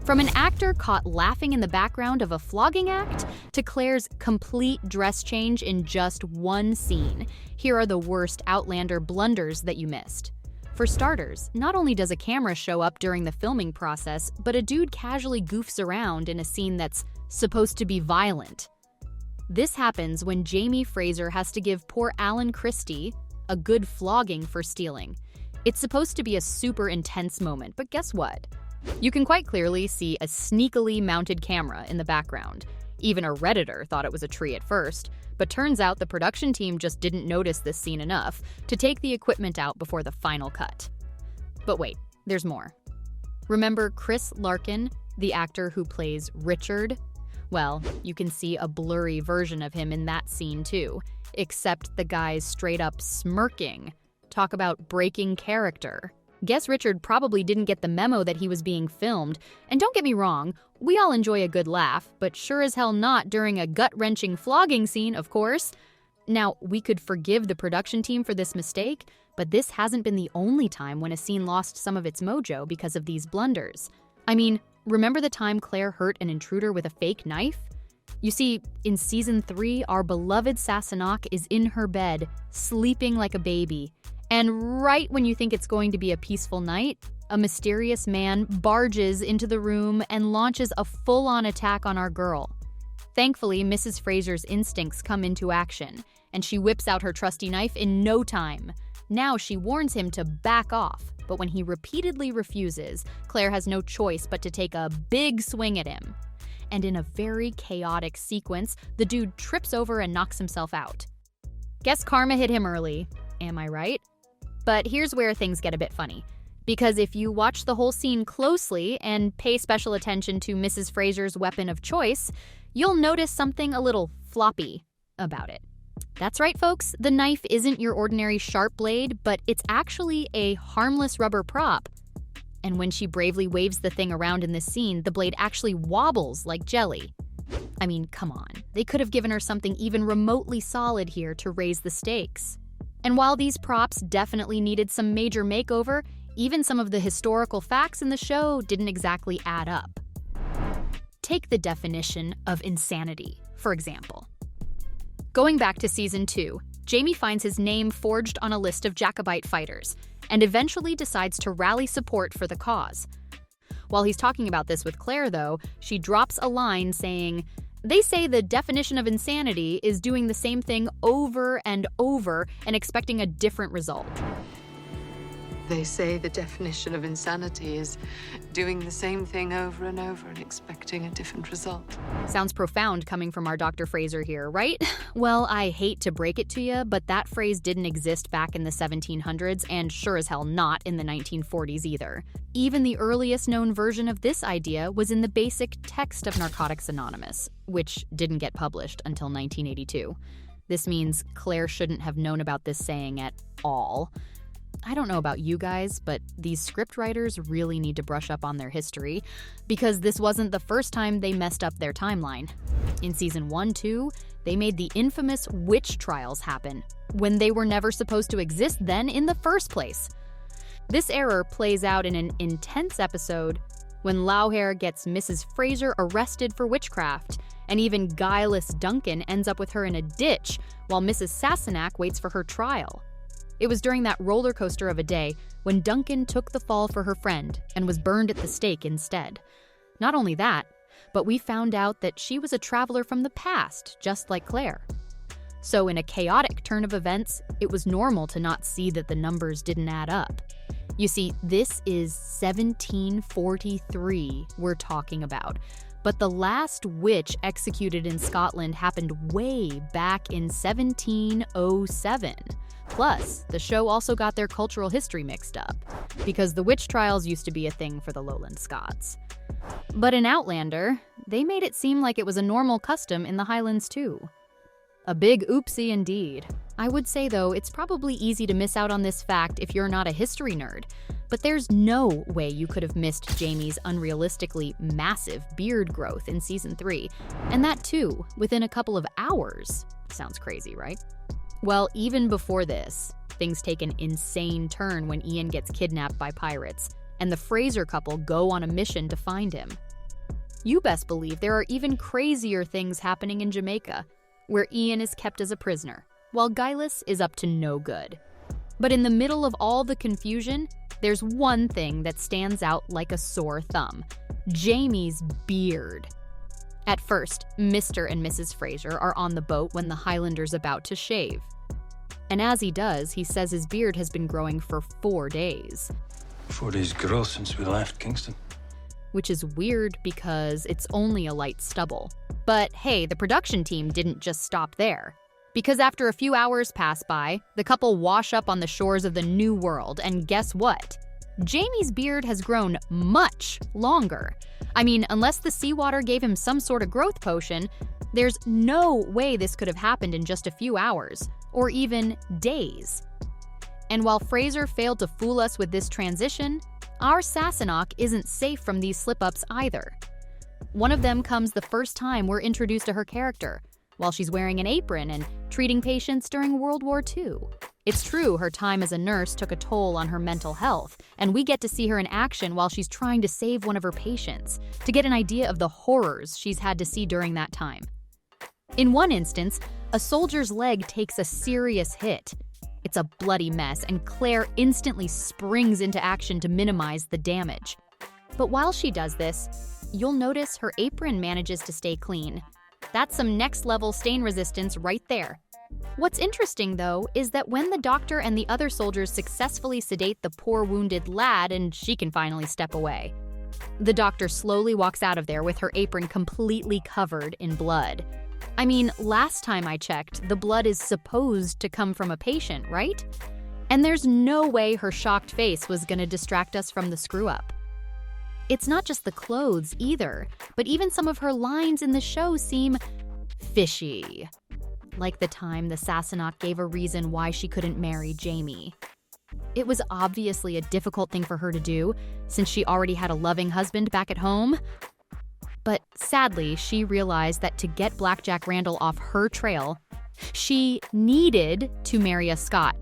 From an actor caught laughing in the background of a flogging act to Claire's complete dress change in just one scene, here are the worst Outlander blunders that you missed. For starters, not only does a camera show up during the filming process, but a dude casually goofs around in a scene that's supposed to be violent. This happens when Jamie Fraser has to give poor Alan Christie a good flogging for stealing. It's supposed to be a super intense moment, but guess what? You can quite clearly see a sneakily mounted camera in the background. Even a Redditor thought it was a tree at first, but turns out the production team just didn't notice this scene enough to take the equipment out before the final cut. But wait, there's more. Remember Chris Larkin, the actor who plays Richard? Well, you can see a blurry version of him in that scene too, except the guy's straight up smirking. Talk about breaking character. Guess Richard probably didn't get the memo that he was being filmed, and don't get me wrong, we all enjoy a good laugh, but sure as hell not during a gut-wrenching flogging scene, of course. Now, we could forgive the production team for this mistake, but this hasn't been the only time when a scene lost some of its mojo because of these blunders. I mean, remember the time Claire hurt an intruder with a fake knife? You see, in season 3, our beloved Sassenach is in her bed, sleeping like a baby. And right when you think it's going to be a peaceful night, a mysterious man barges into the room and launches a full-on attack on our girl. Thankfully, Mrs. Fraser's instincts come into action, and she whips out her trusty knife in no time. Now she warns him to back off, but when he repeatedly refuses, Claire has no choice but to take a big swing at him. And in a very chaotic sequence, the dude trips over and knocks himself out. Guess karma hit him early, am I right? But here's where things get a bit funny. Because if you watch the whole scene closely and pay special attention to Mrs. Fraser's weapon of choice, you'll notice something a little floppy about it. That's right, folks, the knife isn't your ordinary sharp blade, but it's actually a harmless rubber prop. And when she bravely waves the thing around in this scene, the blade actually wobbles like jelly. I mean, come on. They could have given her something even remotely solid here to raise the stakes. And while these props definitely needed some major makeover, even some of the historical facts in the show didn't exactly add up. Take the definition of insanity, for example. Going back to season 2, Jamie finds his name forged on a list of Jacobite fighters, and eventually decides to rally support for the cause. While he's talking about this with Claire, though, she drops a line saying, "They say the definition of insanity is doing the same thing over and over and expecting a different result." They say the definition of insanity is doing the same thing over and over and expecting a different result. Sounds profound coming from our Dr. Fraser here, right? Well, I hate to break it to you, but that phrase didn't exist back in the 1700s and sure as hell not in the 1940s either. Even the earliest known version of this idea was in the basic text of Narcotics Anonymous, which didn't get published until 1982. This means Claire shouldn't have known about this saying at all. I don't know about you guys, but these scriptwriters really need to brush up on their history, because this wasn't the first time they messed up their timeline. In season 1, too, they made the infamous witch trials happen, when they were never supposed to exist then in the first place. This error plays out in an intense episode when Lauhair gets Mrs. Fraser arrested for witchcraft, and even guileless Duncan ends up with her in a ditch while Mrs. Sassenach waits for her trial. It was during that roller coaster of a day when Duncan took the fall for her friend and was burned at the stake instead. Not only that, but we found out that she was a traveler from the past, just like Claire. So in a chaotic turn of events, it was normal to not see that the numbers didn't add up. You see, this is 1743 we're talking about, but the last witch executed in Scotland happened way back in 1707. Plus, the show also got their cultural history mixed up, because the witch trials used to be a thing for the Lowland Scots. But in Outlander, they made it seem like it was a normal custom in the Highlands too. A big oopsie indeed. I would say, though, it's probably easy to miss out on this fact if you're not a history nerd, but there's no way you could have missed Jamie's unrealistically massive beard growth in season 3, and that too, within a couple of hours. Sounds crazy, right? Well, even before this, things take an insane turn when Ian gets kidnapped by pirates, and the Fraser couple go on a mission to find him. You best believe there are even crazier things happening in Jamaica, where Ian is kept as a prisoner, while Gillis is up to no good. But in the middle of all the confusion, there's one thing that stands out like a sore thumb: Jamie's beard. At first, Mr. and Mrs. Fraser are on the boat when the Highlander's about to shave. And as he does, he says his beard has been growing for 4 days. 4 days growth since we left Kingston. Which is weird because it's only a light stubble. But hey, the production team didn't just stop there. Because after a few hours pass by, the couple wash up on the shores of the New World, and guess what? Jamie's beard has grown much longer. I mean, unless the seawater gave him some sort of growth potion, there's no way this could have happened in just a few hours, or even days. And while Fraser failed to fool us with this transition, our Sassenach isn't safe from these slip-ups either. One of them comes the first time we're introduced to her character, while she's wearing an apron and treating patients during World War II. It's true her time as a nurse took a toll on her mental health, and we get to see her in action while she's trying to save one of her patients, to get an idea of the horrors she's had to see during that time. In one instance, a soldier's leg takes a serious hit. It's a bloody mess, and Claire instantly springs into action to minimize the damage. But while she does this, you'll notice her apron manages to stay clean. That's some next-level stain resistance right there. What's interesting, though, is that when the doctor and the other soldiers successfully sedate the poor wounded lad and she can finally step away, the doctor slowly walks out of there with her apron completely covered in blood. I mean, last time I checked, the blood is supposed to come from a patient, right? And there's no way her shocked face was gonna distract us from the screw-up. It's not just the clothes either, but even some of her lines in the show seem fishy. Like the time the Sassenach gave a reason why she couldn't marry Jamie. It was obviously a difficult thing for her to do, since she already had a loving husband back at home. But sadly, she realized that to get Blackjack Randall off her trail, she needed to marry a Scot,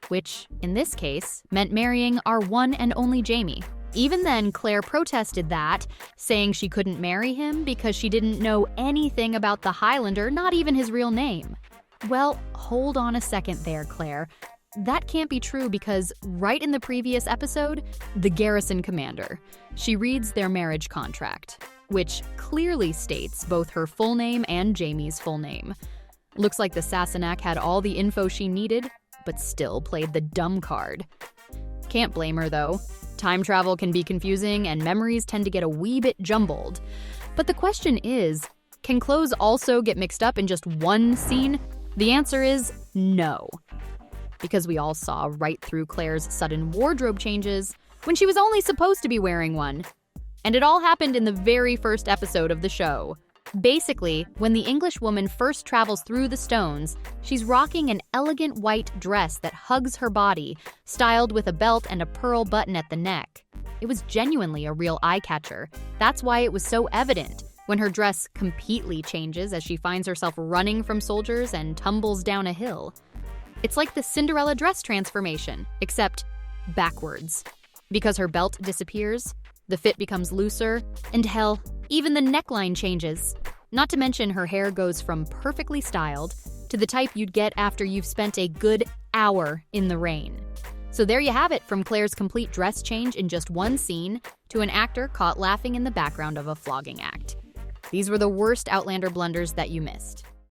which, in this case, meant marrying our one and only Jamie. Even then, Claire protested that, saying she couldn't marry him because she didn't know anything about the Highlander, not even his real name. Well, hold on a second there, Claire. That can't be true because right in the previous episode, the garrison commander, she reads their marriage contract, which clearly states both her full name and Jamie's full name. Looks like the Sassenach had all the info she needed, but still played the dumb card. Can't blame her, though. Time travel can be confusing and memories tend to get a wee bit jumbled. But the question is, can clothes also get mixed up in just one scene? The answer is no. Because we all saw right through Claire's sudden wardrobe changes when she was only supposed to be wearing one. And it all happened in the very first episode of the show. Basically, when the English woman first travels through the stones, she's rocking an elegant white dress that hugs her body, styled with a belt and a pearl button at the neck. It was genuinely a real eye-catcher. That's why it was so evident when her dress completely changes as she finds herself running from soldiers and tumbles down a hill. It's like the Cinderella dress transformation, except backwards. Because her belt disappears, the fit becomes looser, and hell, even the neckline changes. Not to mention her hair goes from perfectly styled to the type you'd get after you've spent a good hour in the rain. So there you have it, from Claire's complete dress change in just one scene to an actor caught laughing in the background of a flogging act. These were the worst Outlander blunders that you missed.